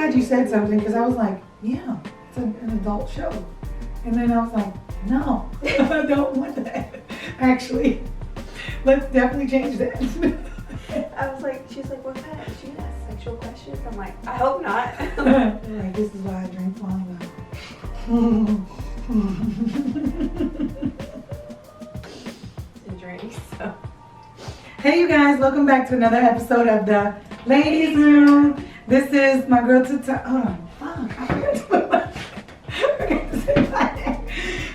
glad you said something because I was like, yeah, it's an adult show. And then I was like, no, I don't want that. Actually, let's definitely change that. I was like, she's like, what kind of, she asked sexual questions? I'm like, I hope not. Like, this is why I drink flying out. To drink, so. Hey you guys, welcome back to another episode of the Ladies Room. This is my girl Tatahda. Hold on, fuck, I forgot to say my name.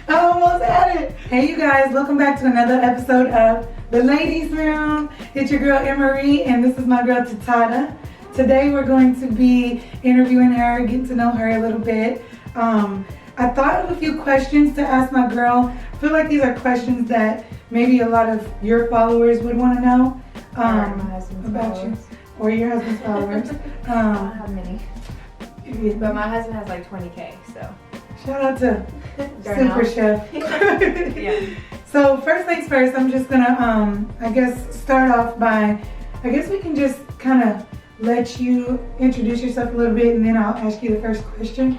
I almost had it. Hey you guys, welcome back to another episode of the Ladies Room. It's your girl Marie, and this is my girl Tatahda. Today we're going to be interviewing her, getting to know her a little bit. I thought of a few questions to ask my girl. I feel like these are questions that maybe a lot of your followers would want to know about you, or your husband's followers. I don't have many, but my husband has like 20K, so. Shout out to Darnell. SuperChef. Yeah. So first things first, I'm just gonna, I guess, start off by, I guess we can just kind of let you introduce yourself a little bit, and then I'll ask you the first question.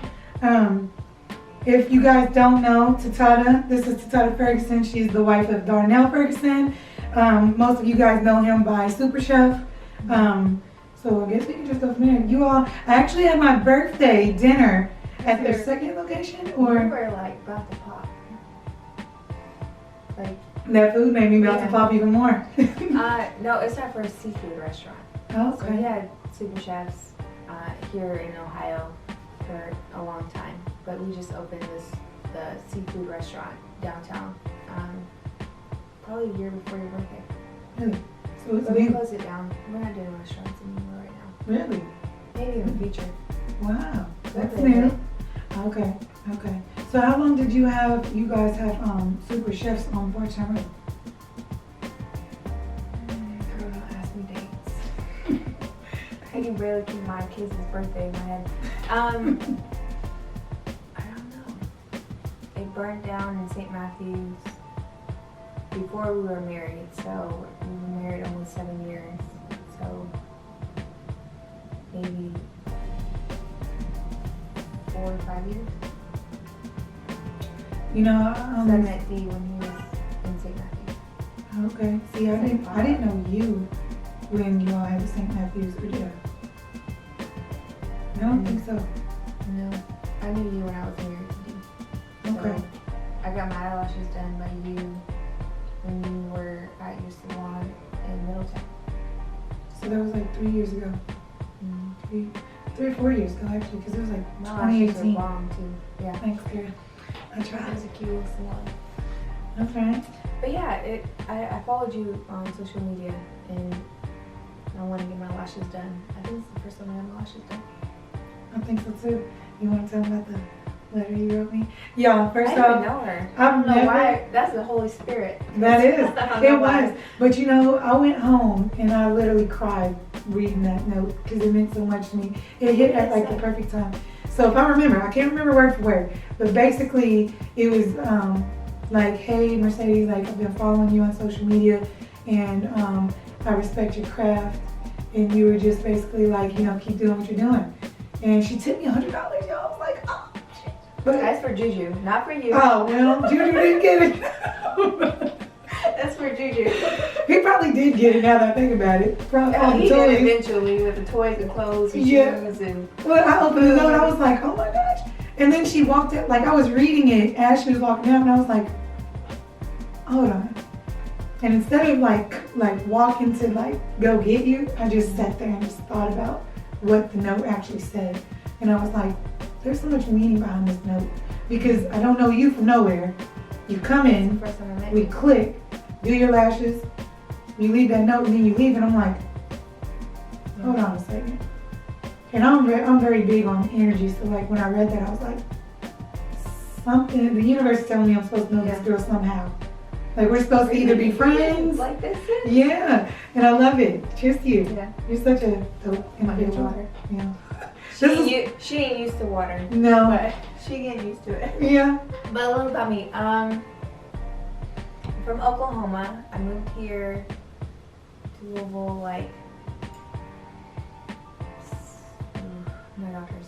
If you guys don't know Tatahda, this is Tatahda Ferguson. She's the wife of Darnell Ferguson. Most of you guys know him by SuperChef. So I guess we can just go from there. You all, I actually had my birthday dinner at their second location, or We were like about to pop. Like that food made me about to pop even more. no, it's our first seafood restaurant. Oh, So we had SuperChefs here in Ohio for a long time, but we just opened the seafood restaurant downtown probably a year before your birthday. Really? So it's But we new. closed it down. We're not doing restaurants anymore right now. Really? Maybe in the future. Wow, that's Okay. new. Okay. So how long did you guys have Super Chefs on Fortune Road? Girl, don't ask me dates. I can barely keep my kids' birthday in my head. I don't know. It burned down in St. Matthews before we were married, so we were married almost 7 years. So maybe 4 or 5 years. You know, So I met D when he was in St. Matthews. okay. See, I didn't know you when you all had the St. Matthews, or did I? I don't think so. No, I knew you when I was married to D. Okay. So I got my eyelashes done by you when you were at your salon in Middletown. So that was like 3 years ago. Mm-hmm. 3 or 4 years ago, actually, because it was like My lashes 2018. are bomb too. Yeah. Thanks, girl. I It tried. was a cute little salon. That's right. But yeah, I followed you on social media and I want to get my lashes done. I think it's the first time I had my lashes done. I think so too. You want to tell them about the letter you wrote me? Yeah, first I didn't off, even know her. I I've don't know never. why. That's the Holy Spirit. That is. I don't know It why. was. But you know, I went home and I literally cried reading that note because it meant so much to me. It hit at like the perfect time. So if I remember, I can't remember word for word, but basically it was like, hey Mercedes, like I've been following you on social media and I respect your craft, and you were just basically like, you know, keep doing what you're doing. And she tipped me $100, y'all. I was like, oh shit. But That's for Juju, not for you. oh well, Juju didn't get it. That's for Juju. He probably did get it now that I think about it. Probably all the He did toys. eventually with the toys and clothes and shoes and Well, I opened the note and I was like, oh my gosh. And then she walked up, like I was reading it as she was walking out, and I was like, hold on. And instead of like walking to like go get you, I just sat there and just thought about what the note actually said. And I was like, there's so much meaning behind this note, because I don't know you from nowhere. You come in, first time I met we you. click, do your lashes, you leave that note, and then you leave, and I'm like, hold on a second. And I'm very big on energy, so like when I read that, I was like, something, the universe is telling me I'm supposed to know this girl somehow. Like we're supposed to either be friends. Like this. Yeah, and I love it. Cheers to you. Yeah. You're such a dope individual. Water. Yeah. She ain't used to water. No. But she getting used to it. Yeah. But a little about me. From Oklahoma. I moved here to Louisville like my daughter's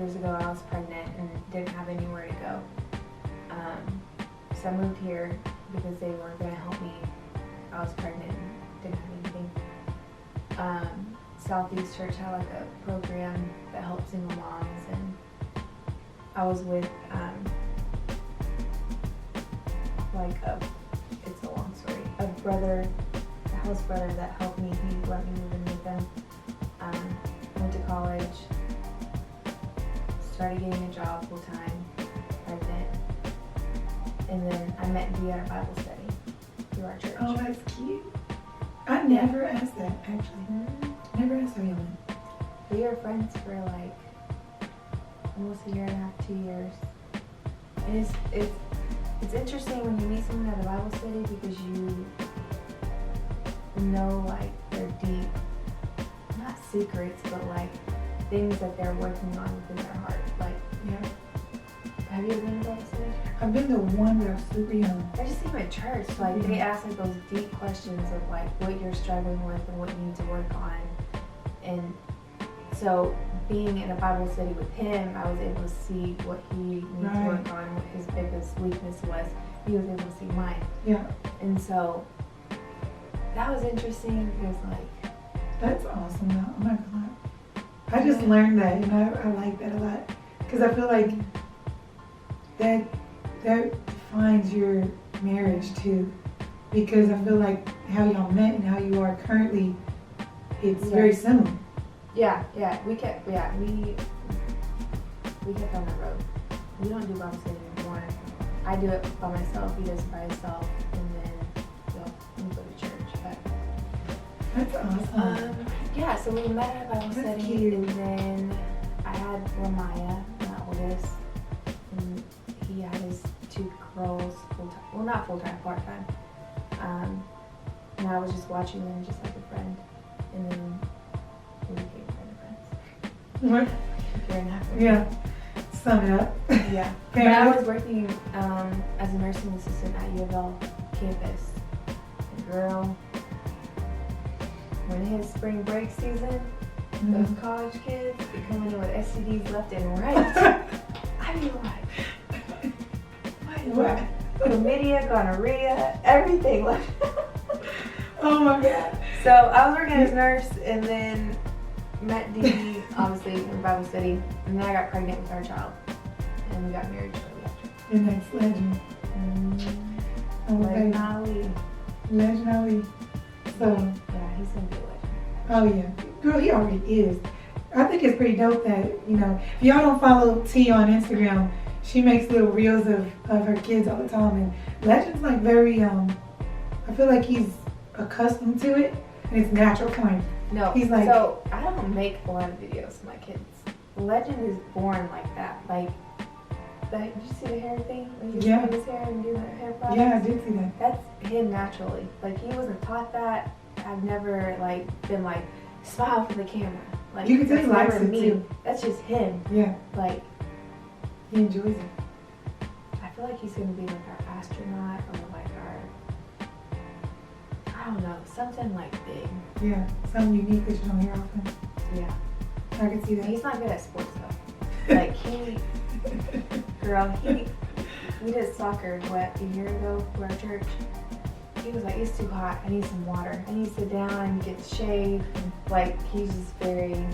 years ago, I was pregnant and didn't have anywhere to go. So I moved here because they weren't going to help me. I was pregnant and didn't have anything. Southeast Church had like a program that helped single moms, and I was with it's a long story, a house brother that helped me. He let me move in with them. Went to college, started getting a job full time, pregnant, and then I met Dee at a Bible study through our church. Oh, that's cute. I never asked that, actually. Never asked how you went. We were friends for like almost a year and a half, 2 years. And it's interesting when you meet someone at a Bible study because you know like their deep, not secrets, but like things that they're working on within their heart. Like, Yeah. have you ever been to a Bible study? I've been to one when I was super young. I just see them at church. Like they ask like those deep questions of like what you're struggling with and what you need to work on. And so being in a Bible study with him, I was able to see what he needed to work on, what his biggest weakness was. He was able to see mine. Yeah. And so that was interesting because like, That's awesome though. I'm not gonna lie. I just learned that, and I like that a lot. Because I feel like that defines your marriage too. Because I feel like how y'all met and how you are currently, it's very similar. yeah, we kept on that road. We don't do Bible study anymore. I do it by myself, he does it by himself, and then we go to church. But That's awesome. yeah, so we met at a Bible That's study, cute. and then I had Lamaya, my oldest, and he had his 2 girls full-time, well not full-time, part-time. And I was just watching them just like a friend, and then we became friends. A year and a half ago. Yeah. Sum it up. Yeah. But I was working as a nursing assistant at U of L campus. And girl, when it hits spring break season, those college kids are coming in with STDs left and right. I mean, what? Chlamydia, gonorrhea, everything left. Oh my God. So I was working as a nurse, and then met Dee, obviously, in Bible study, and then I got pregnant with our child, and we got married shortly after. And that's legend. Oh, Legend baby. Ali. Legend Ali. So, Yeah, he's gonna be a legend. oh yeah. Girl, he already is. I think it's pretty dope that, you know, if y'all don't follow T on Instagram, she makes little reels of her kids all the time. And Legend's like very, I feel like he's accustomed to it, and it's natural kind of. No, He's like, so I don't make a lot of videos of my kids. Legend is born like that. Like, did you see the hair thing? When he was Yeah. doing his hair and doing the hair products? yeah, I did see that. That's him naturally. Like, he wasn't taught that. I've never, like, been like, smile for the camera. Like, You can tell he that's likes never it me. too. That's just him. Yeah, Like, he enjoys it. I feel like he's gonna be like our astronaut or like our, I don't know, something like big. Yeah, something unique that you don't hear often. Yeah. I can see that. He's not good at sports though. Like we did soccer, a year ago for our church. He was like, it's too hot, I need some water. I need to sit down and get shaved. Like, he's just very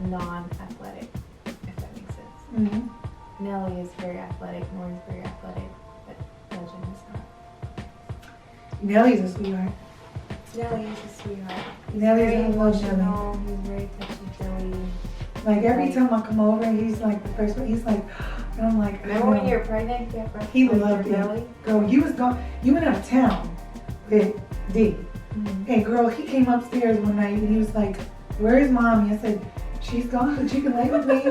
non-athletic, if that makes sense. Mm-hmm. Nellie is very athletic, Lauren's very athletic, but Legend is not. Nellie's a sweetheart. Nellie is a sweetheart. He's Nellie's very a love emotional, he's very touchy-feely. Like every Like- time I come over, he's like the first one. He's like, and I'm like, Remember when you were pregnant? You had breast He with loved your it. belly? Girl, you was gone. You went out of town with D. Mm-hmm. And girl, he came upstairs one night and he was like, "Where is mommy?" I said, "She's gone, but you can lay with me."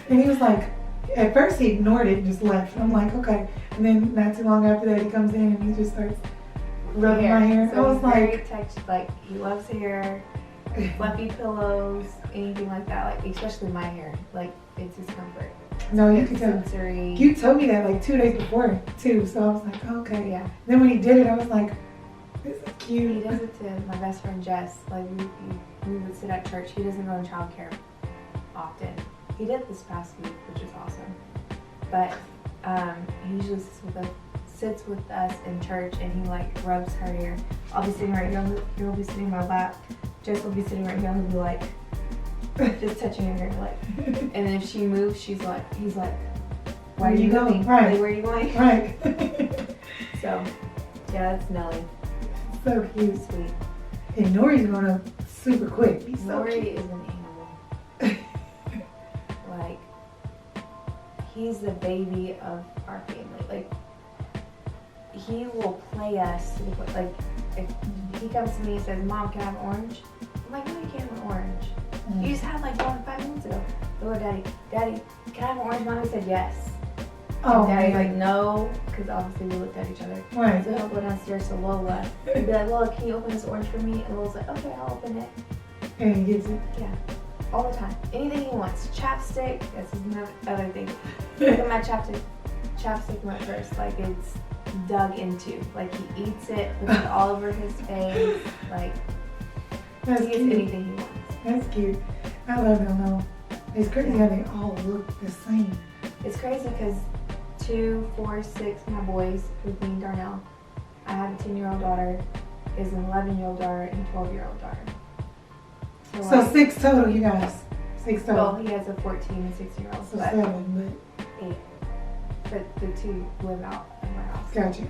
And he was like, at first he ignored it and just left. I'm like, okay. And then not too long after that, he comes in and he just starts rubbing my hair. So I was he's very like, touched, like he loves hair, fluffy pillows, anything like that. Like especially my hair, like it's his comfort. no, you It's could tell. sensory. You told me that like 2 days before too, so I was like, okay. Yeah. Then when he did it, I was like, this is He cute. does it to my best friend Jess. Like we would sit at church. He doesn't go to childcare often. He did this past week, which is awesome. But he usually sits with us in church, and he like rubs her hair. I'll be sitting right here. He'll be sitting in my lap. Jess will be sitting right here. And he'll be like, just touching her hair, like. And then if she moves, he's like, why are you going? Right. Like, where are you going? Right. So, yeah, that's Nelly. So cute. Sweet. And Nori's growing up super quick. He's so Nori cute. is an animal. Like, he's the baby of our family. Like, he will play us to the point, like, if he comes to me and says, Mom, can I have an orange? I'm like, no, you can't have an orange. You just had like one 5 minutes ago. Go, Daddy, can I have an orange? Mommy said yes. Oh, and Daddy's man. like, no, because obviously we looked at each other. Right. So he'll go downstairs to Lola and be like, Lola, can you open this orange for me? And Lola's like, okay, I'll open it. And he gets it. Yeah, all the time. Anything he wants. Chapstick, that's his other thing. Look at my chapstick went first. Like, it's dug into. Like, he eats it, puts it all over his face. Like, That's he gets cute. anything he wants. That's cute. I love them though. It's crazy how they all look the same. It's crazy because 2, 4, 6, my boys, with me and Darnell. I have a 10-year-old daughter, is an 11-year-old daughter, and a 12-year-old daughter. So like, 6 total, you guys. 6 total. well, he has a 14 and 16-year-old, So but 7, 8. But the 2 live out in my house. but gotcha.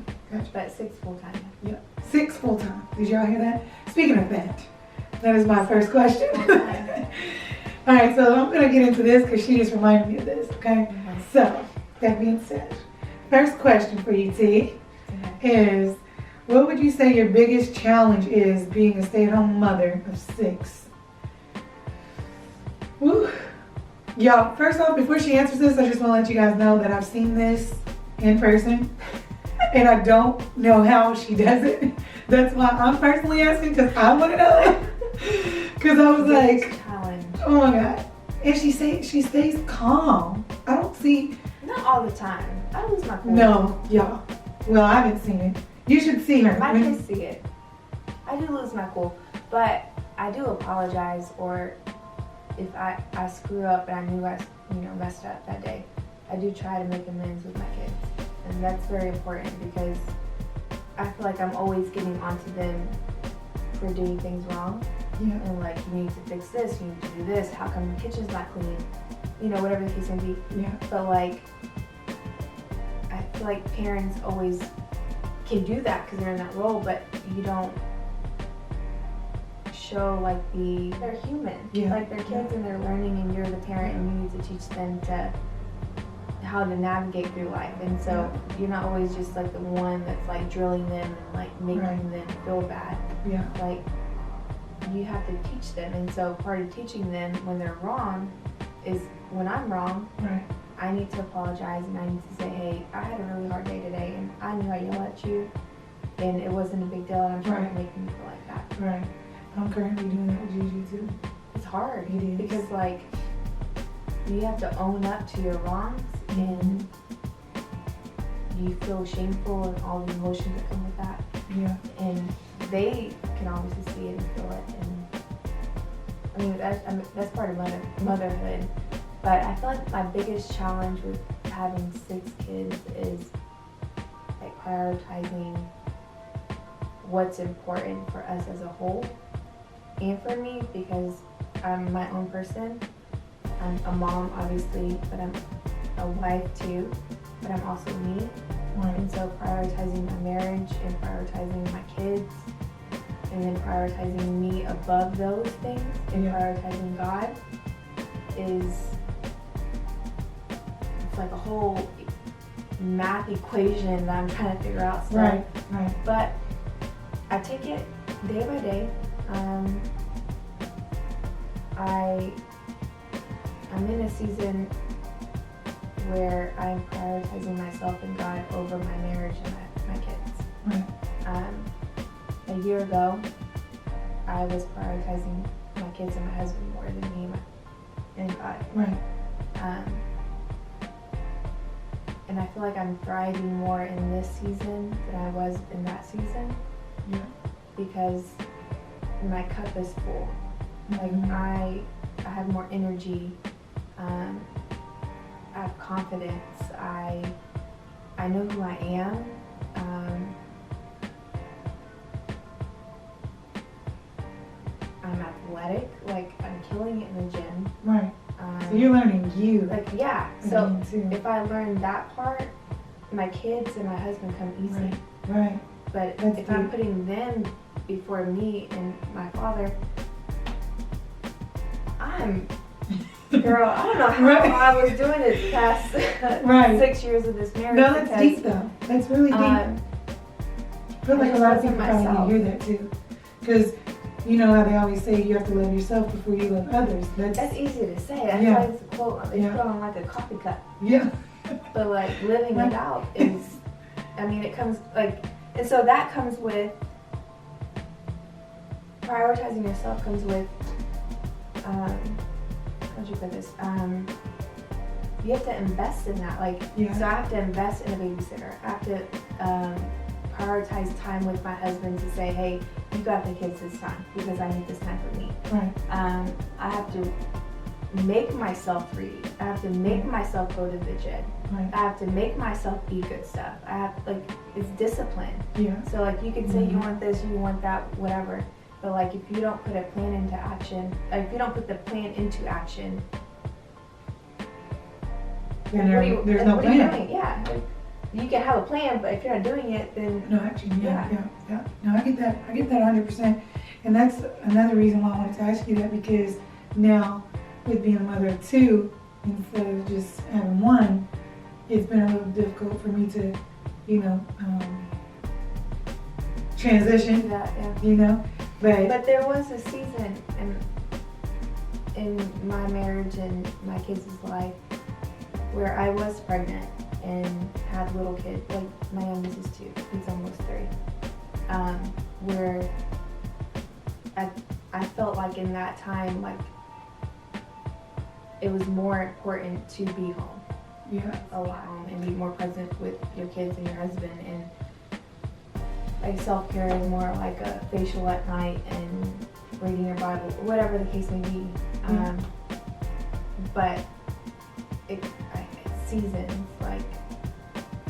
But 6 full-time. Yeah. 6 full time. Did y'all hear that? Speaking of that is my first question. Full-time. All right, so I'm gonna get into this because she just reminded me of this. Okay. So that being said, first question for you, T, is what would you say your biggest challenge is being a stay-at-home mother of 6? Woo. Y'all, first off, before she answers this, I just want to let you guys know that I've seen this in person, and I don't know how she does it. That's why I'm personally asking, because I want to know. Because I was like, challenge. oh my God. And she stays calm. I don't see. Not all the time. I lose my cool. No, y'all. Well, I haven't seen it. You should see her. My kids see it. I do lose my cool, but I do apologize, or if I screw up and I knew I messed up that day, I do try to make amends with my kids, and that's very important because I feel like I'm always getting onto them for doing things wrong. Yeah. And like, you need to fix this, you need to do this, how come the kitchen's not clean? Whatever the case may be. Yeah. But like, I feel like parents always can do that because they're in that role, but you don't show like they're human. Yeah. Like, they're kids and they're learning, and you're the parent and you need to teach them how to navigate through life. And so you're not always just like the one that's like drilling them and like making them feel bad. Yeah. Like, you have to teach them, and so part of teaching them when they're wrong is when I'm wrong, Right. I need to apologize, and I need to say, hey, I had a really hard day today, and I knew I yelled at you, and it wasn't a big deal, and I'm trying to make you feel like that. Right. I'm currently doing that with Gigi too. It's hard. It is. Because like, you have to own up to your wrongs, and you feel shameful and all the emotions that come with that. Yeah. And they can obviously see it and feel it, and that's part of motherhood. But I feel like my biggest challenge with having 6 kids is like prioritizing what's important for us as a whole, and for me, because I'm my own person. I'm a mom, obviously, but I'm a wife too, but I'm also me. Right. And so prioritizing my marriage and prioritizing my kids, and then prioritizing me above those things, and prioritizing God it's like a whole math equation that I'm trying to figure out still. Right. But I take it day by day. I'm in a season where I'm prioritizing myself and God over my marriage and my kids. Right. A year ago, I was prioritizing my kids and my husband more than me and God. Right. And I feel like I'm thriving more in this season than I was in that season. Yeah. Because my cup is full. Like, I have more energy I have confidence. I know who I am. I'm athletic. Like, I'm killing it in the gym. Right. So you're learning you. Like, yeah. So again, too. if I learn that part, my kids and my husband come easy. Right. But That's if I'm deep. putting them before me and my father, girl, I don't know how Right. I was doing it the past Right. 6 years of this marriage. No, that's deep though. That's really deep. I feel like I a lot of just people wasn't probably hear that too. Because you know how they always say you have to love yourself before you love others. That's easy to say. That's Yeah. why it's a quote. They put on like a coffee cup. Yeah. But like living it out is, I mean, it comes like, and so that comes with prioritizing yourself. Comes with, how'd you put this? You have to invest in that. Like, Yeah. so I have to invest in a babysitter. I have to prioritize time with my husband to say, hey, you got the kids this time because I need this time for me. Right. I have to make myself read. I have to make myself go to the gym. Right. I have to make myself eat good stuff. I have, like, it's discipline. Yeah. So like you could say you want this, you want that, whatever. But like if you don't put a plan into action, like if you don't put the plan into action, Then what there's no what are you plan. doing? Yeah. Like, you can have a plan, but if you're not doing it, then No action. Yeah. No, I get that. I get that 100%. And that's another reason why I wanted to ask you that, because now with being a mother of two instead of just having one, it's been a little difficult for me to, transition. yeah. But But there was a season in my marriage and my kids' life where I was pregnant and had little kids. Like my youngest is 2, he's almost 3. Where I felt like in that time, like it was more important to be home. yeah, A lot and be more present with your kids and your husband, and like self-care is more like a facial at night and reading your Bible, whatever the case may be. But it's seasons, like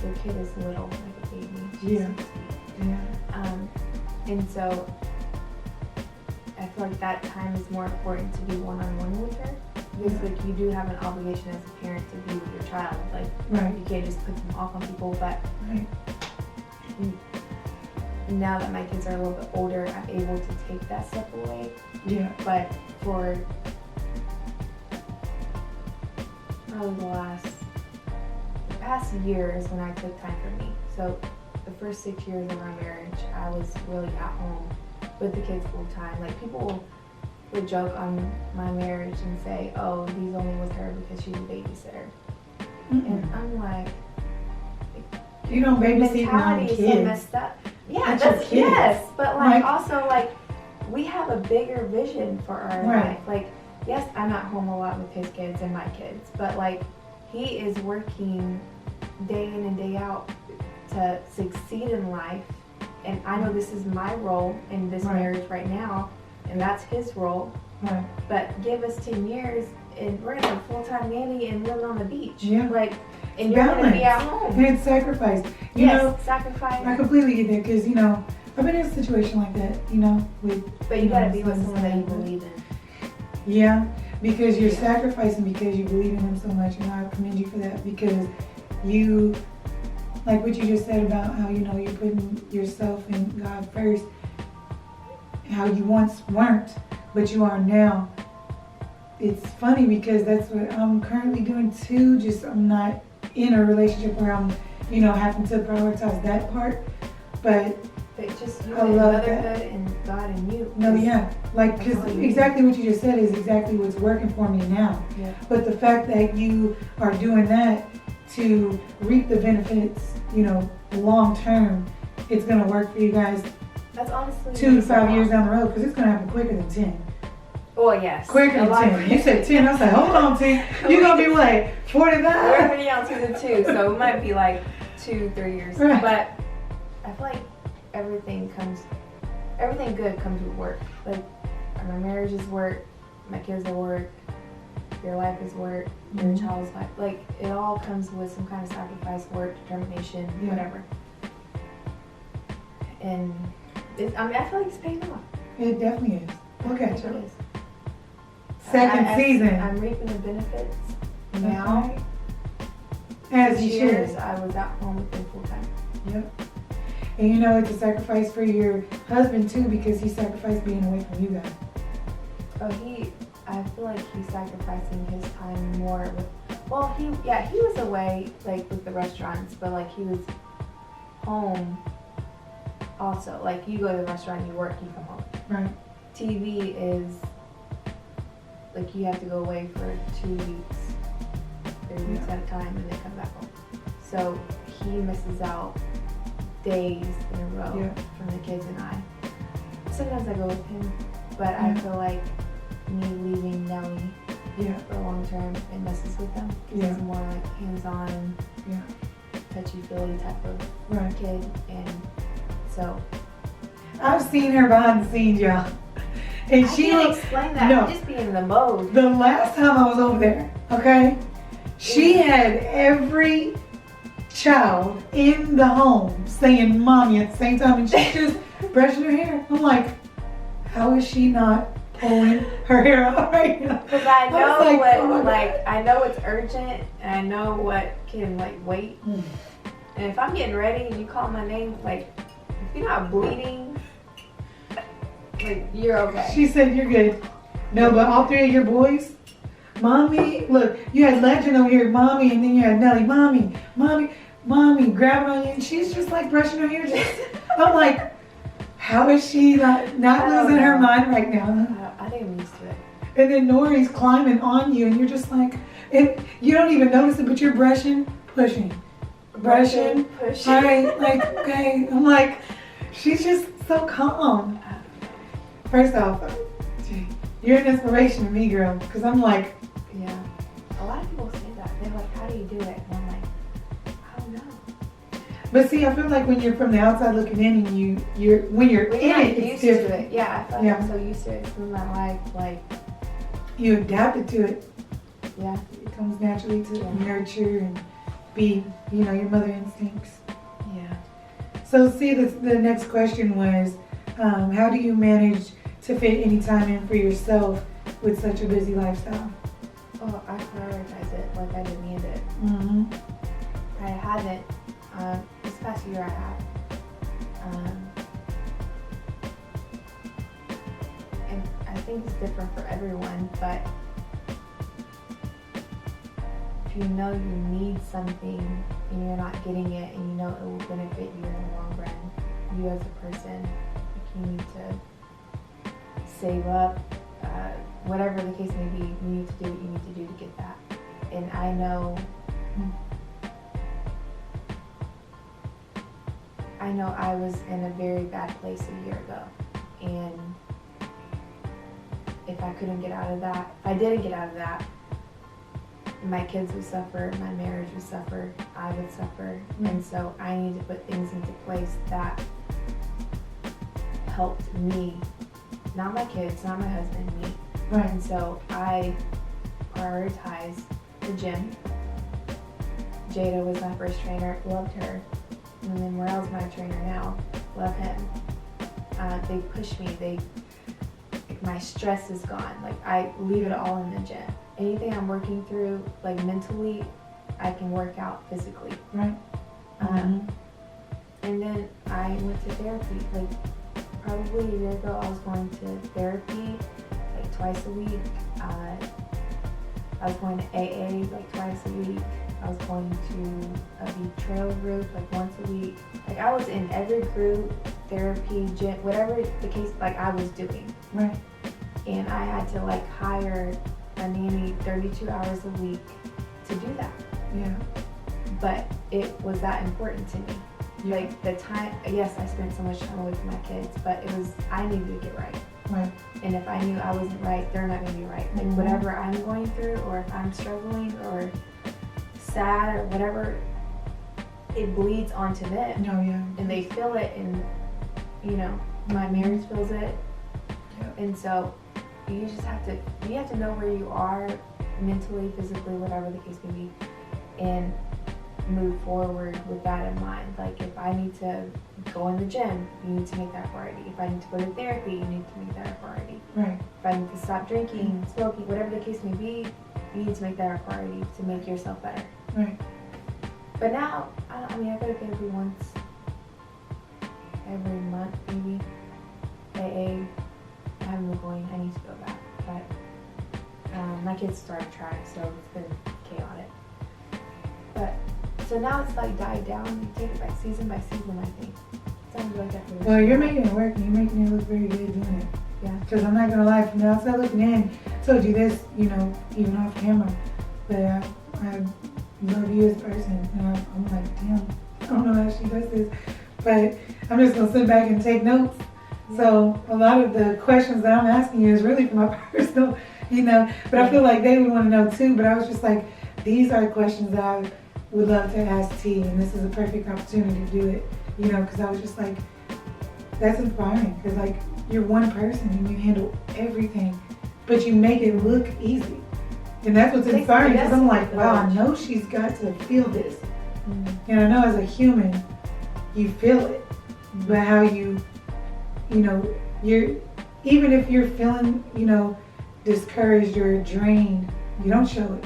your kid is little, like a baby. Yeah. And so I feel like that time is more important to be one-on-one with her. Because like you do have an obligation as a parent to be with your child. Like Right. you can't just put them off on people. But Right. now that my kids are a little bit older, I'm able to take that step away. Yeah. But for probably the past year is when I took time for me. So the first 6 years of our marriage, I was really at home with the kids full time. Like people would joke on my marriage and say, oh, he's only with her because she's a babysitter. And I'm like, You don't babysit your own mentality is so kids. messed up. Yeah, That's your that's kids. yes, but like Like- also like we have a bigger vision for our Right. life. Like yes, I'm at home a lot with his kids and my kids, but like he is working day in and day out to succeed in life, and I know this is my role in this Right. marriage right now, and that's his role. Right. But give us 10 years and we're gonna have a full-time nanny and living on the beach. Yeah. Like, and you're gonna be at home. And it's sacrifice. You Yes, know, sacrifice. I completely get that because, I've been in a situation like that, with. But you gotta be with sons someone that you and- believe in. Yeah, because you're Yeah. sacrificing because you believe in him so much, and I commend you for that because you, like what you just said about how, you're putting yourself and God first, how you once weren't, but you are now. It's funny because that's what I'm currently doing too, just I'm not in a relationship where I'm, having to prioritize that part, but But just you I and love motherhood that. and God and you. no, yeah, like, That's because all you need. exactly what you just said is exactly what's working for me now. Yeah. But the fact that you are doing that to reap the benefits, long term, it's going to work for you guys That's honestly 2 to 5 years down the road because it's going to happen quicker than 10. Well, yes. Quicker A than lot 10. You said 10. I was like, hold on, T. You're going to be like We're 45. already on season 2, so it might be like 2-3 years. Right. But I feel like everything good comes with work. Like my marriage is work, my kids are work, your life is work, your child's life, like it all comes with some kind of sacrifice, work, determination, whatever. And I feel like it's paying off. It definitely is. Look at you. It is. Second season. I'm reaping the benefits now. Right. As you years should. I was at home with him full time. Yep. And you know, it's a sacrifice for your husband too, because he sacrificed being away from you guys. Oh, I feel like he's sacrificing his time more with, well, he was away, like, with the restaurants, but, like, he was home also. Like, you go to the restaurant, you work, you come home. Right. TV is, like, you have to go away for 2 weeks, 3 weeks at a time, and then come back home. So, he misses out days in a row from the kids and I. Sometimes I go with him, but I feel like me leaving Nellie for long term, it messes with them. It's more like hands-on, touchy-feely type of kid, and so I've seen her behind the scenes, y'all, and I can't explain that. I'm just being in the mode. The last time I was over there, okay, she had every child in the home saying "mommy" at the same time, and she's just brushing her hair. I'm like, how is she not pulling her hair out right now? Because I know I know it's urgent, and I know what can like wait. And if I'm getting ready and you call my name, like if you're not bleeding, like you're okay. She said you're good. No, but all three of your boys, mommy. Look, you had Legend over here, mommy, and then you had Nelly, mommy, mommy, mommy, grabbing on you, and she's just like brushing her hair. I'm like, how is she not losing her mind right now? I think I'm used to it. And then Nori's climbing on you, and you're just like, and you don't even notice it, but you're brushing, pushing, brushing, pushing. Right, like, okay. I'm like, she's just so calm. First off, you're an inspiration to me, girl, because I'm like, yeah. A lot of people say that. They're like, how do you do it? And I'm like, I don't know. But see, I feel like when you're from the outside looking in, and when you're in it, it's different. To it. Yeah, I feel like I'm so used to it through my life. Like, you adapted to it. Yeah. It comes naturally to nurture and be, your mother instincts. Yeah. So see, the next question was, how do you manage to fit any time in for yourself with such a busy lifestyle? Oh, I prioritize it like I demand it. Mm-hmm. I haven't. This past year I have. And I think it's different for everyone, but if you know you need something and you're not getting it and you know it will benefit you in the long run, you as a person, you need to save up, whatever the case may be, you need to do what you need to do to get that. And I know I was in a very bad place a year ago, and if I couldn't get out of that, if I didn't get out of that, my kids would suffer, my marriage would suffer, I would suffer, and so I need to put things into place that helped me, not my kids, not my husband, me. Right. And so I prioritize the gym. Jada was my first trainer, loved her. And then Morel's my trainer now, love him. They push me, my stress is gone. Like, I leave it all in the gym. Anything I'm working through, like mentally, I can work out physically. Right. And then I went to therapy. Like, probably a year ago, I was going to therapy like twice a week. I was going to AA like twice a week. I was going to a betrayal group like once a week. Like, I was in every group, therapy, gym, whatever the case, like I was doing. Right. And I had to like hire a nanny 32 hours a week to do that. Yeah. But it was that important to me. Like, the time, yes, I spent so much time away from my kids, but I needed to get right. Right. And if I knew I wasn't right, they're not going to be right. Like, whatever I'm going through, or if I'm struggling or sad or whatever, it bleeds onto them. Oh, yeah. And they feel it, and, my marriage feels it. Yeah. And so you just have to know where you are mentally, physically, whatever the case may be, and move forward with that in mind. Like, if I need to go in the gym, you need to make that a priority. If I need to go to therapy, you need to make that a priority. Right. If I need to stop drinking, smoking, whatever the case may be, you need to make that a priority to make yourself better. Right. But now, I mean, I go to therapy once every month, maybe. AA, I haven't been going. I need to go back. But my kids started track, so it's been chaotic. But so now it's like died down. You take it by season, I think. Sounds like that. Well, you're making it work, and you're making it look very good doing it. Yeah. Because I'm not gonna lie, from the outside looking in, I told you this, you know, even off camera, but I love you as a person, and I'm like, damn, I don't know how she does this, but I'm just gonna sit back and take notes. So a lot of the questions that I'm asking you is really for my personal, you know, but I feel like they would want to know too. But I was just like, these are questions that I would love to ask T, and this is a perfect opportunity to do it, you know, because I was just like, that's inspiring, because like you're one person and you handle everything, but you make it look easy, and that's what's inspiring. Because I'm like, wow, I know she's got to feel this, and I know as a human, you feel it, but how you know, you're, even if you're feeling, you know, discouraged or drained, you don't show it.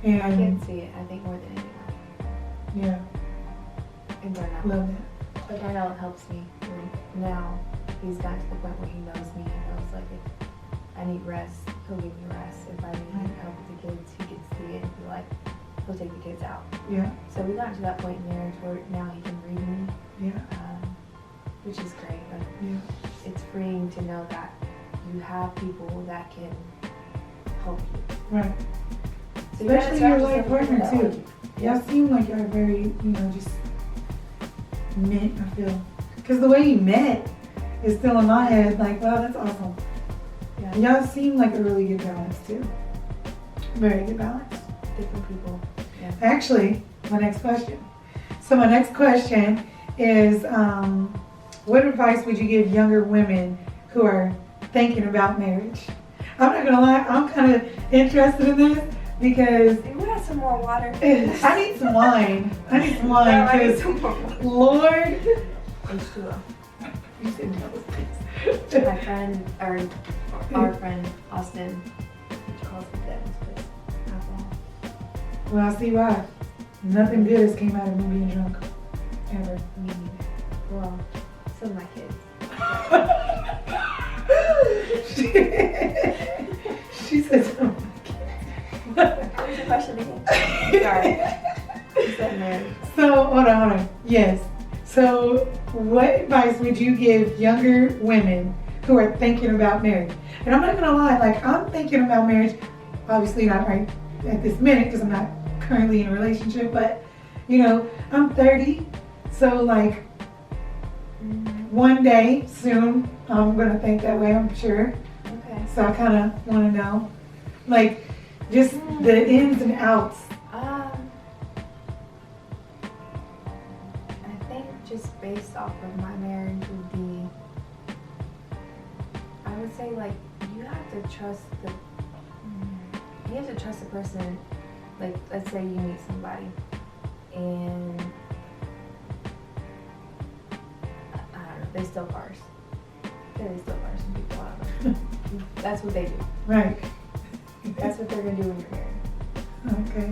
And I can see it, I think, more than anyone. Yeah. And Darnell. Love that. But Darnell helps me. Now he's gotten to the point where he knows me. He knows, like, if I need rest, he'll give me rest. If I need help with the kids, he can see it and be like, he'll take the kids out. Yeah. So we got to that point in marriage where now he can read me. Yeah. Which is great, but Yeah. it's freeing to know that you have people that can help you. Right. So especially your life partner too. too. Y'all seem like y'all very, you know, just meant, I feel. Because the way you met is still in my head, like, wow, that's awesome. Yeah. Y'all seem like a really good balance too. Very good balance. Different people. Yeah. Actually, my next question. So my next question is, what advice would you give younger women who are thinking about marriage? I'm not gonna lie, I'm kind of interested in this because We want some more water. I need some wine. I need some wine No, I need because some more water. Lord, H2O. you said no. My friend, or our friend Austin, calls it that. Alcohol. Well, I see why. Nothing good has came out of me being drunk. Ever. Me neither. Well, some of my kids. She said something. What was your question again? Sorry. You said marriage. So, hold on. Yes. So, what advice would you give younger women who are thinking about marriage? And I'm not gonna lie, like, I'm thinking about marriage, obviously not right at this minute because I'm not currently in a relationship, but, you know, I'm 30, so like, one day soon, I'm gonna think that way, I'm sure. Okay. So I kind of want to know, like, just the ins and outs. I think just based off of my marriage would be, I would say, like, you have to trust the person. Like, let's say you meet somebody and I don't know, they steal cars. Yeah, they steal cars from people, I don't know. That's what they do. Right. That's what they're gonna do when you're married. Okay.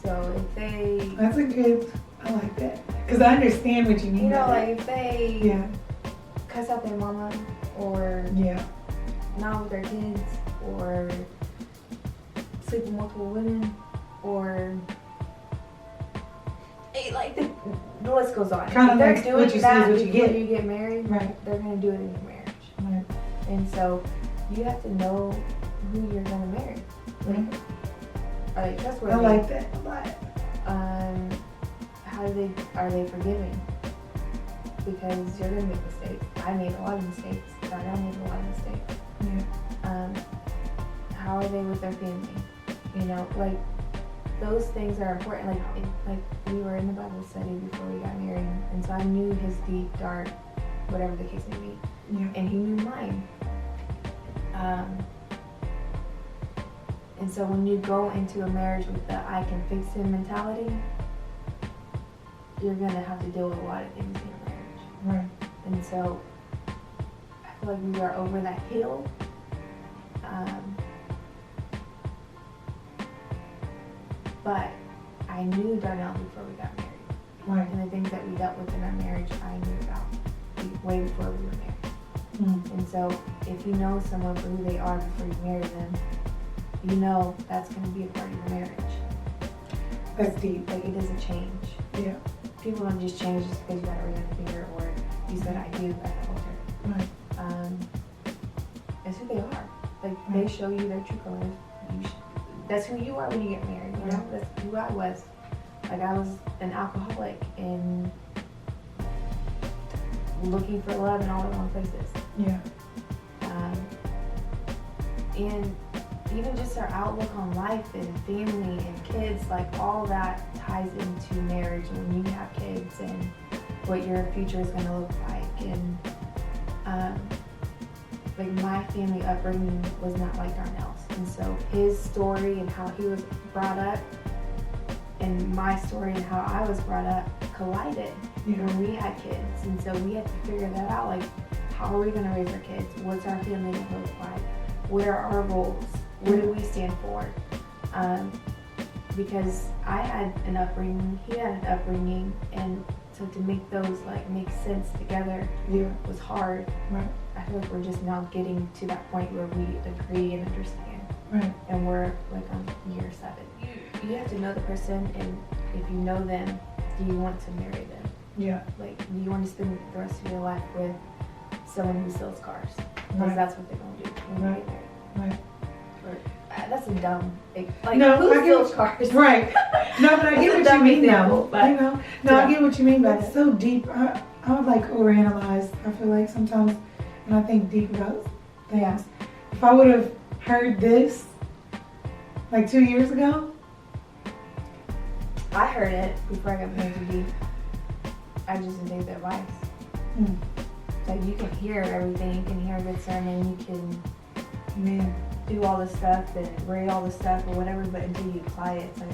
So if they, That's a good, I like that. Because I understand what you mean. you know, by like if they yeah. cuss out their mama, or Yeah. not with their kids, or sleep with multiple women, or like the list goes on. Kind of If they're like doing what you see that is what you before get. you get married, Right. they're gonna do it in your marriage. Right. And so you have to know who you're gonna marry. Like, are they trustworthy? I like that a lot. Are they forgiving? Because you're gonna make mistakes. I made a lot of mistakes. Darnell made a lot of mistakes. Yeah. How are they with their family? You know, like, those things are important. Like we were in the Bible study before we got married, and so I knew his deep, dark, whatever the case may be, Yeah. and he knew mine. And so when you go into a marriage with the I can fix him mentality, you're gonna have to deal with a lot of things in your marriage. Right. And so I feel like we are over that hill. But I knew Darnell before we got married. Right. And the things that we dealt with in our marriage, I knew about way before we were married. And so if you know someone for who they are before you marry them, you know that's going to be a part of your marriage. That's deep. Like, it doesn't change. Yeah. People don't just change just because you got a ring on your finger or you said I do at the altar. Right. It's who they are. Like, they show you their true colors. That's who you are when you get married, you know? That's who I was. Like, I was an alcoholic and looking for love in all the wrong places. Yeah. And even just our outlook on life and family and kids, like, all that ties into marriage when you have kids and what your future is going to look like. And like, my family upbringing was not like Darnell's, and so his story and how he was brought up and my story and how I was brought up collided when we had kids. And so we had to figure that out, like, how are we going to raise our kids? What's our family going to look like? What are our roles? What do we stand for? Because I had an upbringing, he had an upbringing, and so to make those like make sense together was hard. Right. I feel like we're just now getting to that point where we agree and understand. Right. And we're like on year 7. You have to know the person, and if you know them, do you want to marry them? Yeah. Like, do you want to spend the rest of your life with someone who sells cars? Because that's what they're going to do when you get married. Right. That's a dumb, like, no, who sells cars? Right. No, but I get what you mean example, though. But, you know, I get what you mean, but it's so deep. I would like overanalyze. I feel like sometimes when I think deep about things. Yeah. If I would have heard this like 2 years ago. I heard it before I got married to D. I just didn't take the advice. Like, you can hear everything, you can hear a good sermon, you can do all this stuff and read all this stuff or whatever, but until you apply it, it's not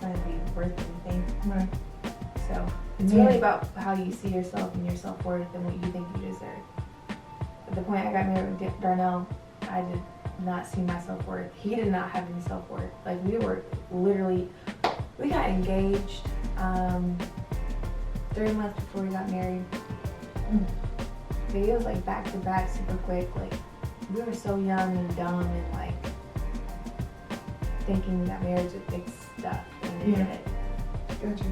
gonna be worth anything. Right. So it's really about how you see yourself and your self-worth and what you think you deserve. At the point I got married with Darnell, I did not see my self-worth. He did not have any self-worth. Like, we got engaged 3 months before we got married. But it was like back to back, super quick. Like, we were so young and dumb and like thinking that marriage would fix stuff, and it didn't. Gotcha.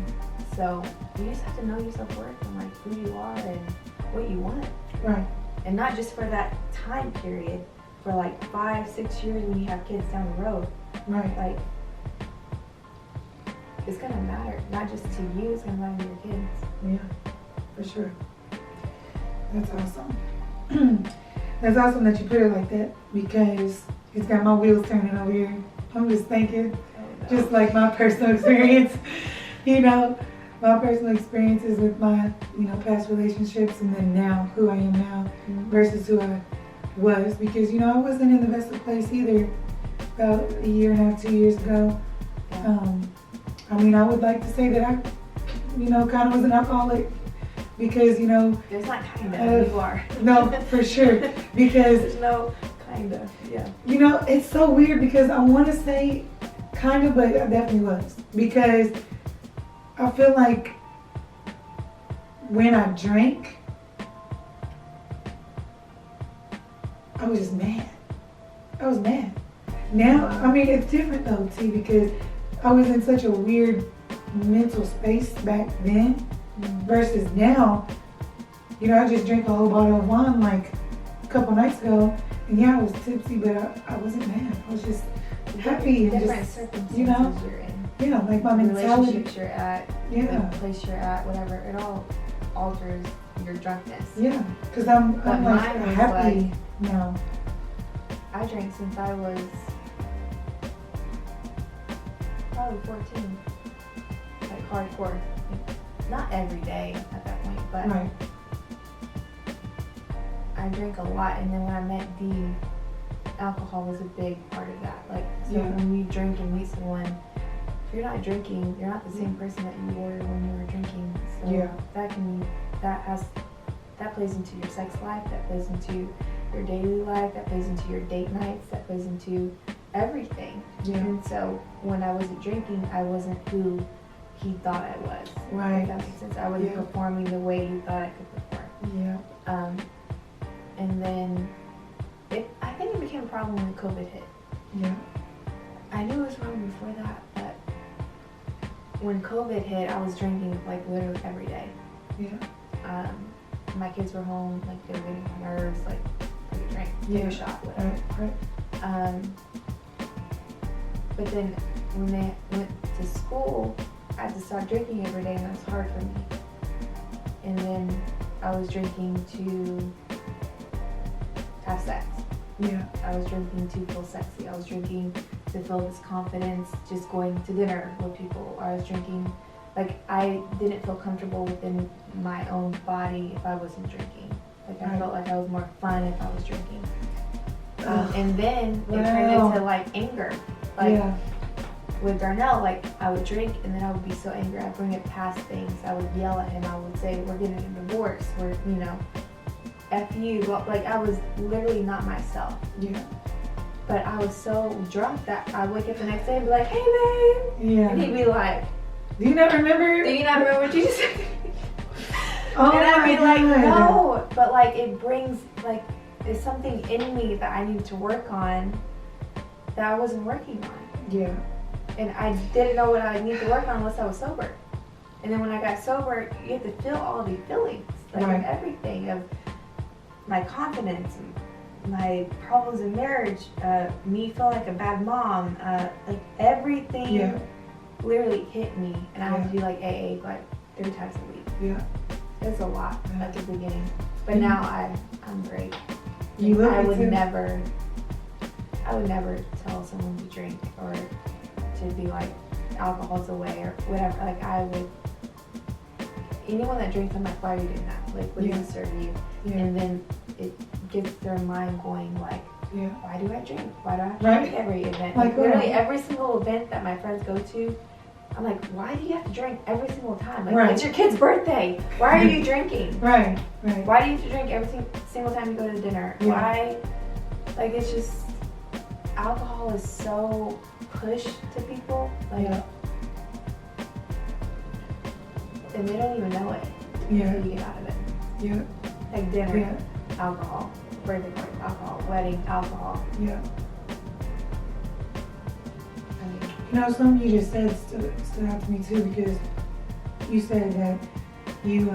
So you just have to know your self-worth and like who you are and what you want. Right. And not just for that time period, for like 5-6 years when you have kids down the road. Right. Like, it's gonna matter, not just to you, it's gonna matter to your kids. Yeah, for sure. That's awesome. That's awesome that you put it like that, because it's got my wheels turning over here. I'm just thinking, just like my personal experience, you know, my personal experiences with my, you know, past relationships, and then now, who I am now versus who I was, because, you know, I wasn't in the best of place either about 1.5 years, 2 years ago. I mean, I would like to say that I, you know, kind of was an alcoholic, because, you know. There's not kind of, you are. No, for sure, because. There's no kind of, yeah. You know, it's so weird, because I want to say kind of, but I definitely was, because I feel like when I drank, I was just mad. I was mad. Now, I mean, it's different though, T, because I was in such a weird mental space back then versus now. You know, I just drank a whole bottle of wine like a couple nights ago, and yeah, I was tipsy, but I wasn't mad. I was just happy and different just, circumstances, you know, you're in. Yeah, like my The mentality. relationships you're at, the place you're at, whatever, it all alters your drunkenness. Yeah, because I'm But like mine was happy like, now. I drank since I was probably 14, like hardcore. Not every day at that point, but Right. I drank a lot, and then when I met D, alcohol was a big part of that. Like, So Yeah. when you drink and meet someone, if you're not drinking, you're not the same person that you were when you were drinking. So Yeah. that plays into your sex life, that plays into your daily life, that plays into your date nights, that plays into everything. Yeah. And so when I wasn't drinking, I wasn't who he thought I was. Right. If that makes sense. I wasn't Yeah. performing the way he thought I could perform. Yeah. And then I think it became a problem when COVID hit. Yeah. I knew it was wrong before that, but when COVID hit, I was drinking like literally every day. Yeah. My kids were home, like they were getting on my nerves, like take a drink, take a shot, whatever. Right. But then when they went to school, I had to start drinking every day, and that was hard for me. And then I was drinking to have sex. Yeah. I was drinking to feel sexy. I was drinking to feel this confidence just going to dinner with people. I was drinking, like I didn't feel comfortable within my own body if I wasn't drinking. Like I felt like I was more fun if I was drinking. And then it turned into like anger. Like with Darnell, like I would drink and then I would be so angry. I'd bring it past things. I would yell at him. I would say, we're getting a divorce. We're, you know, F you. Like I was literally not myself. Yeah. But I was so drunk that I wake up the next day and be like, hey babe. Yeah. And he'd be like, Do you not remember? do you not remember what you said? Oh and I'd be my like, God. no. But like it brings, like, there's something in me that I need to work on that I wasn't working on. Yeah. And I didn't know what I needed to work on unless I was sober. And then when I got sober, you have to feel all these feelings, like of everything, of my confidence, my problems in marriage, me feeling like a bad mom, like everything literally hit me. And I had to do like AA like 3 times a week. Yeah. It's a lot at the beginning. But now I'm great. You look I it would too. never tell someone to drink or to be like alcohol's away or whatever. Like I would, anyone that drinks, I'm like, why are you doing that? Like what does it serve you? Yeah. And then it gets their mind going like, Yeah. why do I drink? Why do I have to Right. drink every event? Like, literally every single event that my friends go to, I'm like, why do you have to drink every single time? Like, it's your kid's birthday. Why are you drinking? Right. Right. Why do you have to drink every single time you go to dinner? Yeah. Why? Like, it's just, alcohol is so pushed to people. Like, and they don't even know it until you get out of it. Yeah. Like dinner, alcohol. Birthday party, alcohol. Wedding, alcohol. Yeah. I mean, You know, something you just said stood out to me too, because you said that you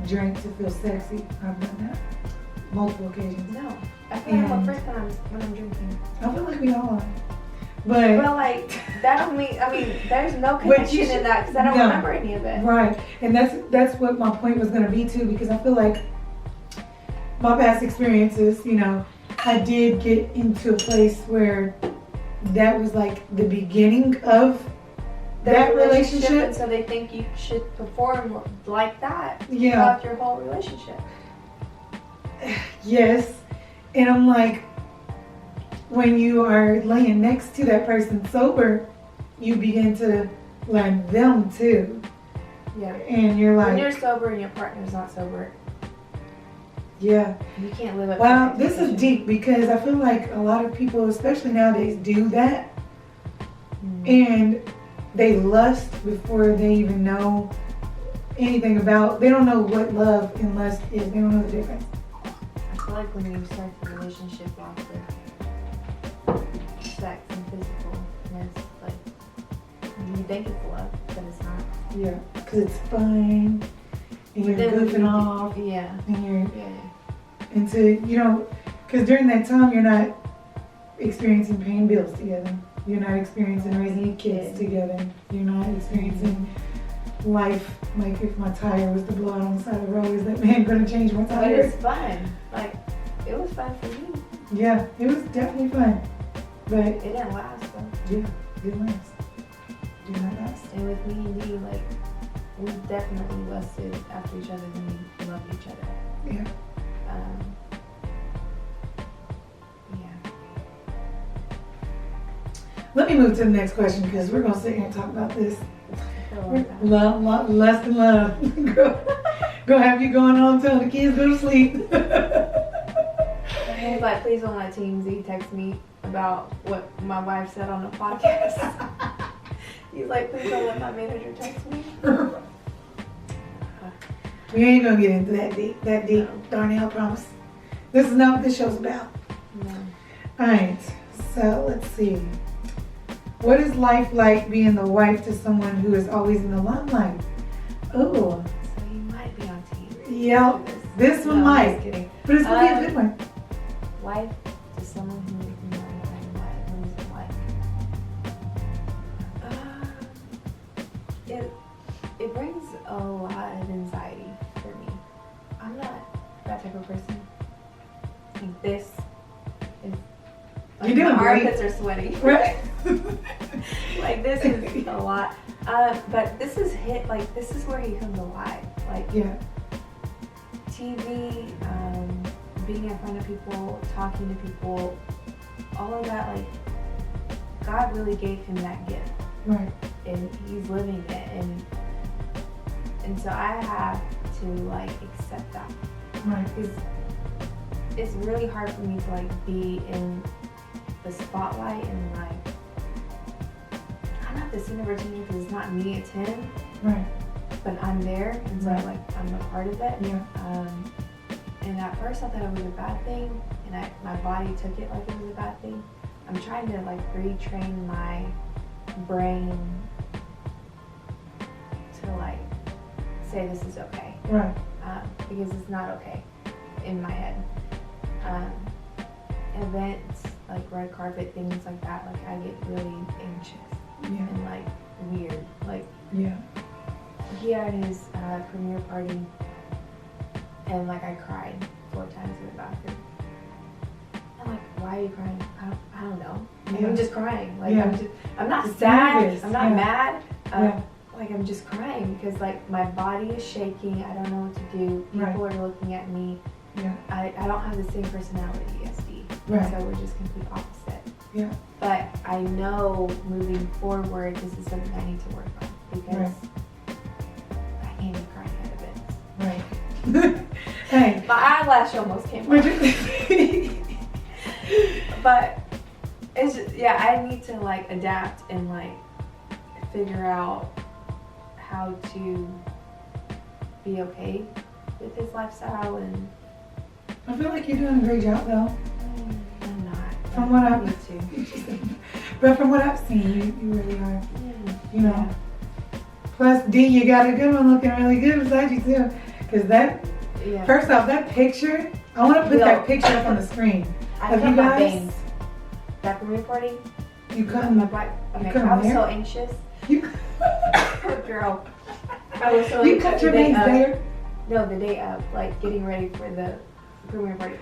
drank to feel sexy. I've done that multiple occasions. no. I feel like I'm a freak when I'm drinking. I feel like we all are. But Well, like, that only, I mean, there's no connection in that because I don't remember any of it. right, and that's what my point was gonna be too, because I feel like my past experiences, you know, I did get into a place where that was like the beginning of that relationship. And so they think you should perform like that Yeah. throughout your whole relationship. Yes, and I'm like, when you are laying next to that person sober, you begin to learn them too. Yeah. And you're like, When you're sober and your partner's not sober, yeah. you can't live up Well, to this is deep, because I feel like a lot of people, especially nowadays, do that. And they lust before they even know anything about, they don't know what love and lust is. They don't know the difference. I feel like when you start the relationship off with sex and physicalness, like, you think it's love, but it's not. Yeah. Because it's fun. And you're Then when goofing you off. Yeah. And you're Yeah. into, you know, because during that time you're not experiencing paying bills together. You're not experiencing raising your kids together. You're not experiencing life. Like, if my tire was to blow out on the side of the road, is that man going to change my But tire? it's fun. Like, it was fun for me. Yeah, it was definitely fun. But It didn't last though. yeah, didn't last. Did not last. And with me and D, like, we definitely lusted after each other when we loved each other. Yeah. Yeah. Let me move to the next question because we're gonna sit here and talk about this. I feel like that. Love, less than love. Go have you going on until the kids go to sleep. And he's like, please don't let TMZ text me about what my wife said on the podcast. He's like, please don't let my manager text me. We ain't gonna get into that deep, No. Darnell, I promise. This is not what this show's about. No. Alright, so let's see. What is life like being the wife to someone who is always in the limelight? Oh, So you might be on TV. yeah, this one No, I'm might. just kidding. But it's gonna be a good one. Wife to someone who you know what is it like? It brings a lot of anxiety for me. I'm not that type of person. Like this is like You're doing my great. armpits are sweaty. Right? Like this is a lot. But this is this is where he comes alive. Like Yeah, TV, being in front of people, talking to people, all of that, like, God really gave him that gift, right, and he's living it, and so I have to, like, accept that, right, because it's really hard for me to, like, be in the spotlight, and, like, I'm not the center of attention because it's not me, it's him, right, but I'm there, and so, Right. like, I'm a part of it. yeah, And at first I thought it was a bad thing, and my body took it like it was a bad thing. I'm trying to like retrain my brain to like say this is okay, right, because it's not okay in my head. Events like red carpet, things like that, like I get really anxious yeah, and like weird. Like yeah, he had his premiere party. And like I cried 4 times in the bathroom. I'm like, why are you crying? I don't know. Like, Yeah. I'm just crying. Like Yeah. I'm not It's sad. nervous. I'm not Yeah. mad. Yeah. Like I'm just crying because like my body is shaking. I don't know what to do. People Right. are looking at me. yeah, I don't have the same personality as Dee. Right. So we're just complete opposite. yeah, But I know moving forward, this is something I need to work on because Right. I can't be crying at events. right. Hey, My eyelash almost came would off. you? But it's just, yeah, I need to like adapt and like figure out how to be okay with his lifestyle, and I feel like you're doing a great job though. I'm not. From what I I've need to. But from what I've seen, you really are. You know. Yeah. Plus, D, you got a good one looking really good beside you too. Cause that, Yeah. first off, that picture, I want to put Yo. that picture up on the screen. I Have cut you my guys? bangs. That premiere party. You My couldn't. black. Okay, cut 'em I was there? so anxious. You, Girl. I was so you cut your the day bangs of. there. No, the day of, like getting ready for the premiere party.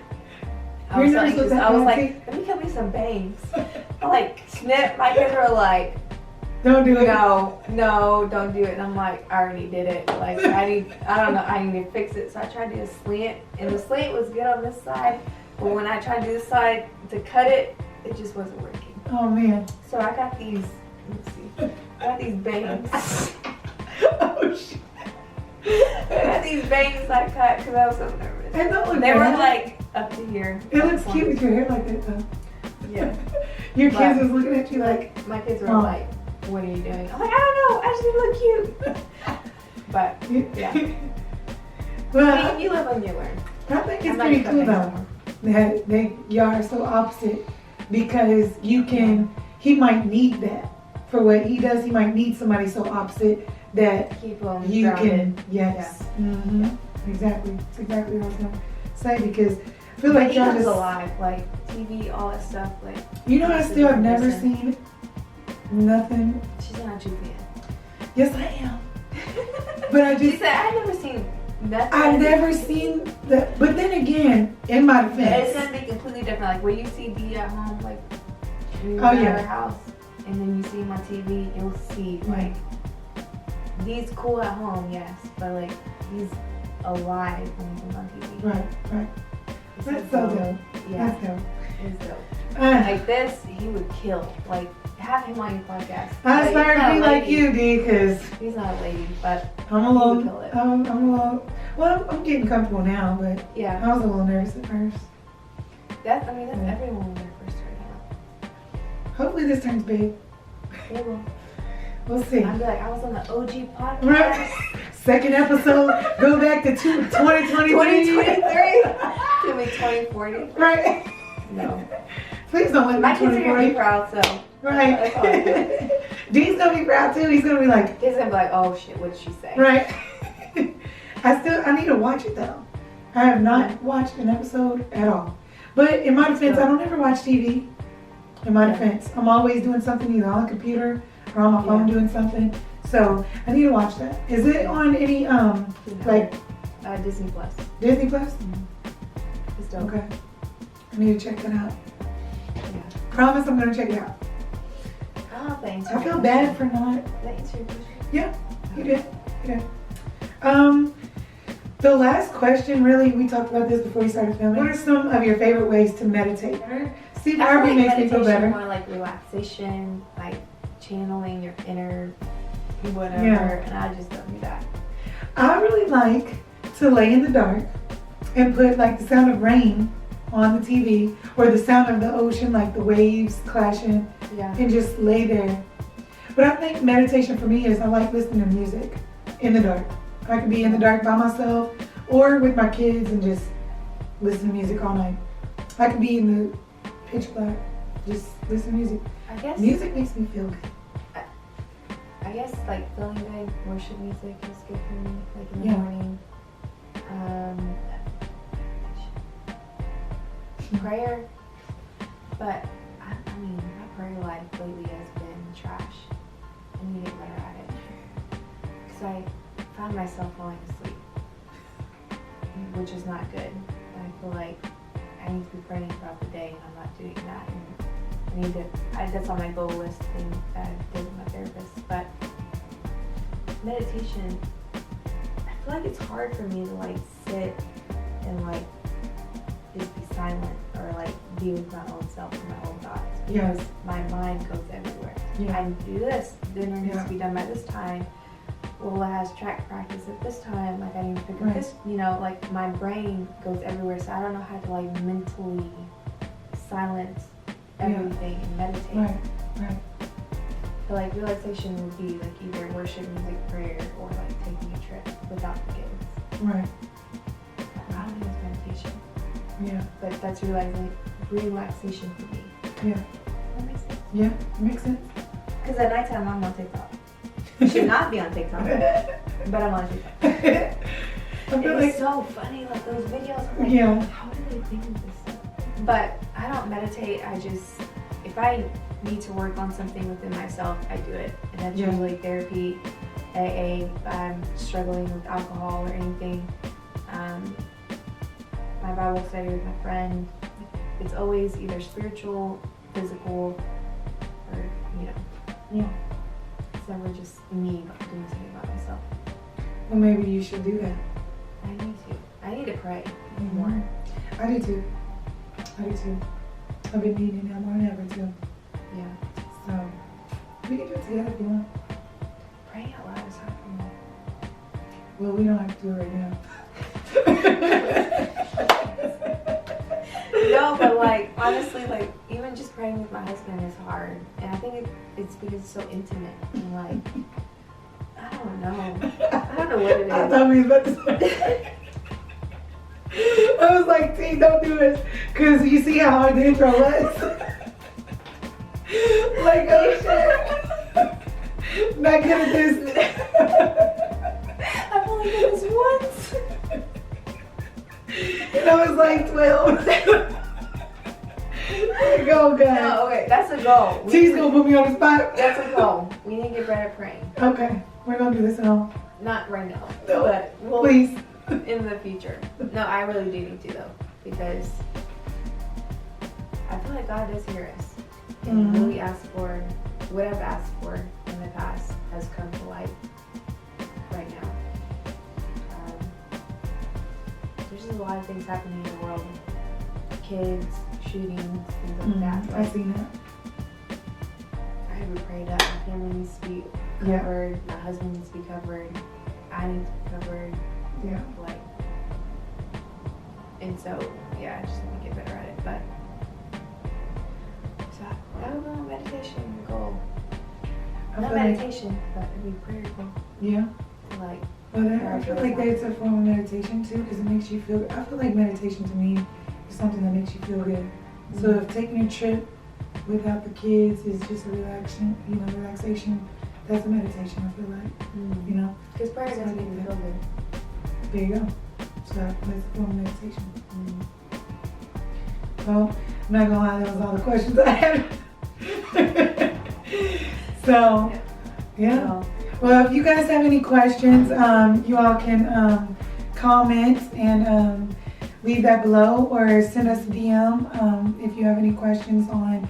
I You're was so nervous with anxious. that I was fancy? like, let me cut me some bangs. I like snip. My kids were like, Don't do it. no, don't do it. And I'm like, I already did it. Like I don't know, I need to fix it. So I tried to do a slant, and the slant was good on this side, but when I tried to do this side to cut it, it just wasn't working. Oh man. So I got these. Let's see. I got these bangs. Oh shit. I got these bangs I cut because I was so nervous. It don't look They were bad. like up to here. It looks cute with your hair like that though. Yeah. Your kids But- was looking at you like, My kids were Oh. like, what are you doing? I'm like, I don't know. I just look cute. But yeah. well, You live and you learn. I think it's I'm not pretty gonna cool cut though. That y'all are so opposite because he might need that for what he does. He might need somebody so opposite that Keep them you grounded. can, yes. Mm-hmm. Exactly. That's exactly what I was going to say because I feel like He y'all comes just, alive, like TV, all that stuff. Like you know, I he's a still have different never person. seen nothing. She's not a true fan. Yes, I am. But I She just, said, I've never seen nothing. I've never seen that. But then again, in my It's defense, gonna be completely different. Like when you see Dee at home, like when you Oh, go yeah. to her house, and then you see him on TV, you'll see like Dee's cool at home, yes, but like he's alive when he's on TV. right. It's That's so dope. dope. Yeah, That's dope. it's dope. Uh, Like this, he would kill. Like have him on your podcast. I aspire to be like you, D, because he's not a lady, but I'm a little, well, I'm getting comfortable now, but yeah, I was a little nervous at first. That's everyone when they're first starting out. Hopefully this turns big. It will. We'll see. I'll be like, I was on the OG podcast. Right. Second episode, go back to 2023. 2023. It'll be 2040. Right. No. Please don't let My me kids are going to be proud, so. Right. That's all good. Dee's going to be proud too. He's going to be like. He's going to be like, oh shit, what did she say? Right. I need to watch it though. I have not watched an episode at all. But in my defense, I don't ever watch TV. In my defense, I'm always doing something either on the computer or on my phone doing something. So I need to watch that. Is it on any like Disney Plus? Disney Plus? Mm-hmm. It's dope. Okay. I need to check that out. Yeah. Promise I'm gonna check it out. Oh, thanks. I feel bad for not. Did that answer your question? Yeah, you did. You did. The last question, really, we talked about this before we started filming. What are some of your favorite ways to meditate? Steve Harvey makes me feel better. More like relaxation, like channeling your inner whatever, and I just don't do that. I really like to lay in the dark and put like the sound of rain on the TV or the sound of the ocean, like the waves clashing, and just lay there. But I think meditation for me is I like listening to music in the dark. I can be in the dark by myself or with my kids and just listen to music all night. I can be in the pitch black, just listen to music. I guess music makes me feel good. I guess like feeling good, worship music is good for me, like in the morning. Prayer, but I mean, my prayer life lately has been trash. I need to get better at it. Because I found myself falling asleep, which is not good. And I feel like I need to be praying throughout the day, and I'm not doing that. And that's on my goal list thing that I did with my therapist. But meditation, I feel like it's hard for me to like sit and like just be silent or like be with my own self and my own thoughts, because my mind goes everywhere. I need to do this, dinner needs to be done by this time. Well, it has track practice at this time, like I need to pick up this, like my brain goes everywhere, so I don't know how to like mentally silence everything and meditate. Right. So like relaxation would be like either worship music, prayer, or like taking a trip without the kids. Right. I don't think it's meditation. Yeah. But that's relaxation for me. Yeah. That makes sense. Yeah, it makes sense. Because at nighttime I'm on TikTok. I should not be on TikTok, but I'm on TikTok. It's so funny, like those videos. I'm like, how do they think of this stuff? But I don't meditate. If I need to work on something within myself, I do it. And that's usually therapy, AA, if I'm struggling with alcohol or anything. My Bible study with my friend. It's always either spiritual, physical, or, it's never just me doing something about myself. Well, maybe you should do that. I need to pray more. I do too. I've been needing that more than ever too. Yeah. So, we can do it together if you want. Praying out loud is hard for me. Well, we don't have to do it right now. No, but like, honestly, like, even just praying with my husband is hard. And I think it's because it's so intimate. And like, I don't know what it is. I thought we was about to say. I was like, T, don't do it. Because you see how hard the intro was. Like, oh shit. Not good at this. I've only done this once. And I was like 12. Go, guys. No, okay, that's a goal. T's gonna put me on the spot. That's a goal. We need to get better at praying. Okay, we're gonna do this at home. Not right now, but please. In the future. No, I really do need to though, because I feel like God does hear us. And what we ask for, what I've asked for in the past has come to light right now. There's just a lot of things happening in the world. Kids, shootings, things like that. I've seen that. we prayed that my family needs to be covered, my husband needs to be covered, I need to be covered. Yeah. Like, and so, yeah, I just need to get better at it. But, so that was my meditation goal. Not meditation, but it'd be prayer goal. Yeah. Like, well, I feel like that's a form of meditation too, because it makes you feel. I feel like meditation to me is something that makes you feel good. Mm-hmm. So if taking a trip without the kids is just a relaxation, that's a meditation. I feel like, you know, because prayer doesn't make you feel good. There you go. So that's a form of meditation. Mm-hmm. Well, I'm not gonna lie, that was all the questions I had. So, yeah. Well, if you guys have any questions, you all can comment and leave that below, or send us a DM if you have any questions on,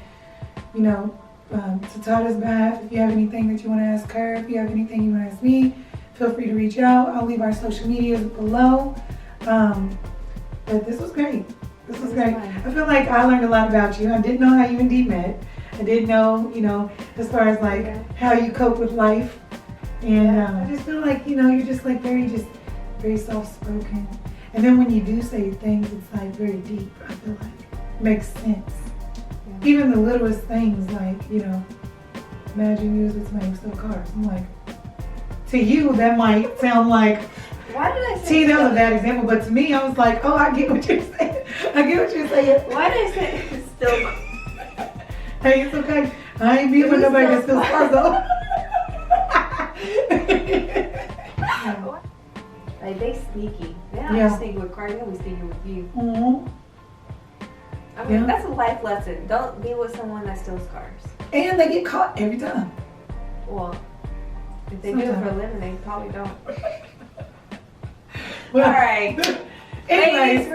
Tatahda's behalf. If you have anything that you want to ask her, if you have anything you want to ask me, feel free to reach out. I'll leave our social medias below. But this was great. This was great. I feel like I learned a lot about you. I didn't know how you and Dee met. I didn't know, as far as like how you cope with life. And I just feel like, you're just like very soft-spoken. And then when you do say things, it's like very deep, I feel like. Makes sense. Yeah. Even the littlest things, like, imagine you as somebody who stole cars. I'm like, to you, that might sound like, why did I say see, that was a bad example, but to me, I was like, oh, I get what you're saying. I get what you're saying. Why did I say still? Hey, it's okay. I ain't being with nobody that steals cars, though. Like, they sneaky. They're not just sneaky with cars, they'll be sneaky with you. Mm-hmm. I mean, that's a life lesson. Don't be with someone that steals cars. And they get caught every time. Well, if they do it for a living, they probably don't. Well, all right. Anyways.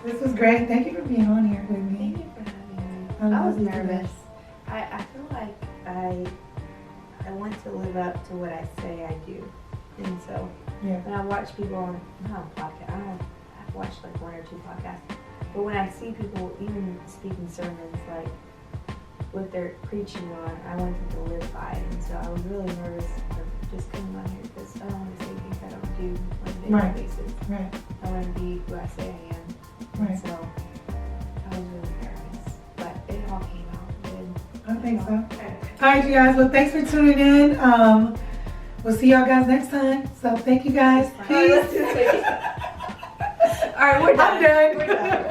This was great. Thank you for being on here with me. Thank you for having me. I was nervous. I feel like I want to live up to what I say I do. And so when I watch people on podcast, I've watched like 1 or 2 podcasts. But when I see people even speaking sermons, like what they're preaching on, I want them to live by it. And so I was really nervous of just coming on here because I don't want to say things I don't do on a daily basis. Right. I want to be who I say I am. Right. And so I was really nervous, but it all came out good. I think so. All right, you guys. Well, thanks for tuning in. We'll see y'all guys next time. So thank you guys. Peace. All right, we're done. I'm done. We're done.